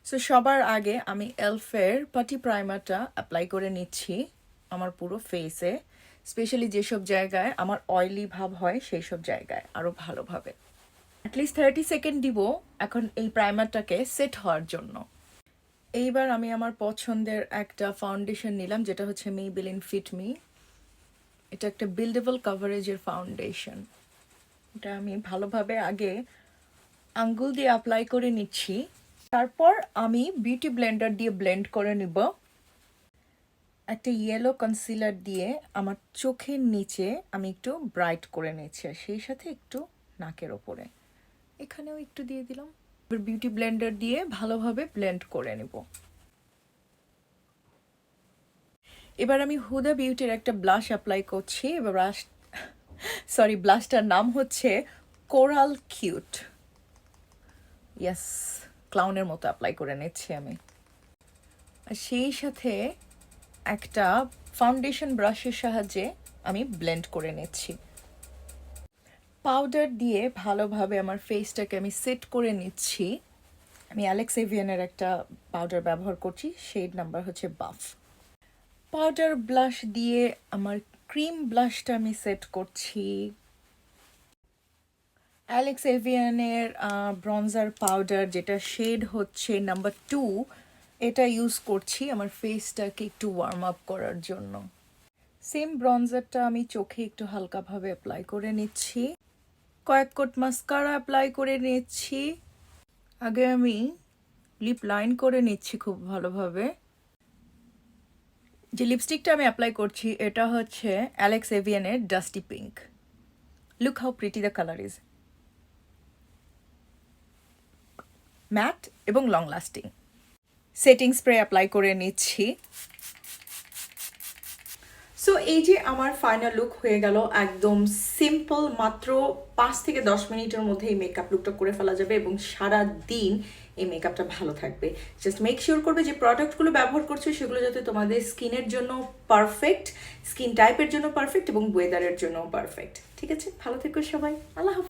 So সবার আগে আমি এলফের পাটি প্রাইমারটা অ্যাপ্লাই করে নিচ্ছি আমার পুরো ফেসে, স্পেশালি যেসব জায়গায় আমার অয়েলি ভাব হয় সেই সব জায়গায় আরও ভালোভাবে। অ্যাটলিস্ট 30 সেকেন্ড দিব এখন এই প্রাইমারটাকে সেট হওয়ার জন্য। এইবার আমি আমার পছন্দের একটা ফাউন্ডেশন নিলাম, যেটা হচ্ছে মেইবেলিন ফিট মি। এটা একটা বিল্ডেবল কাভারেজের ফাউন্ডেশন। এটা আমি ভালোভাবে আগে আঙ্গুল দিয়ে অ্যাপ্লাই করে নিচ্ছি, তারপর আমি বিউটি ব্লেন্ডার দিয়ে ব্লেন্ড করে নিব। একটা ইয়েলো কনসিলার দিয়ে আমার চোখের নিচে আমি একটু ব্রাইট করে নিচ্ছি, আর সেই সাথে একটু নাকের ওপরে এখানেও একটু দিয়ে দিলাম। এবার বিউটি ব্লেন্ডার দিয়ে ভালোভাবে ব্লেন্ড করে নেব। এবার আমি হুদা বিউটির একটা ব্লাশ অ্যাপ্লাই করছি। এবার ব্লাশটার নাম হচ্ছে কোরাল কিউট। ইয়াস, ক্লাউনের মতো অ্যাপ্লাই করে নিচ্ছি আমি। আর সেই সাথে একটা ফাউন্ডেশন ব্রাশের সাহায্যে আমি ব্লেন্ড করে নিচ্ছি। পাউডার দিয়ে ভালোভাবে আমার ফেসটাকে আমি সেট করে নিচ্ছি। আমি অ্যালেক্স এভিয়ানের একটা পাউডার ব্যবহার করছি, শেড নাম্বার হচ্ছে বাফ। পাউডার ব্লাশ দিয়ে আমার ক্রিম ব্লাশটা আমি সেট করছি। অ্যালেক্স এভিয়ানের ব্রনজার পাউডার, যেটা শেড হচ্ছে নাম্বার 2, এটা ইউজ করছি আমার ফেসটাকে একটু ওয়ার্ম আপ করার জন্য। সেম ব্রনজারটা আমি চোখে একটু হালকাভাবে অ্যাপ্লাই করে নিচ্ছি। কয়েক কোট মাস্কারা অ্যাপ্লাই করে নিচ্ছি। আগে আমি লিপ লাইন করে নিচ্ছি খুব ভালোভাবে। যে লিপস্টিকটা আমি অ্যাপ্লাই করছি এটা হচ্ছে অ্যালেক্স এভিয়ানের dusty pink. Look how pretty the colour is, matte এবং long lasting. Setting spray apply করে নিচ্ছি। সো এই যে আমার ফাইনাল লুক হয়ে গেল, একদম সিম্পল, মাত্র 5 থেকে 10 মিনিটের মধ্যে এই মেকআপ লুকটা করে ফেলা যাবে এবং সারা দিন এই মেকআপটা ভালো থাকবে। জাস্ট মেক শিওর করবে যে প্রোডাক্টগুলো ব্যবহার করছো সেগুলো যাতে তোমাদের স্কিনের জন্য পারফেক্ট, স্কিন টাইপের জন্য পারফেক্ট এবং ওয়েদারের জন্য পারফেক্ট। ঠিক আছে, ভালো থেকো সবাই, আল্লাহ হাফেজ।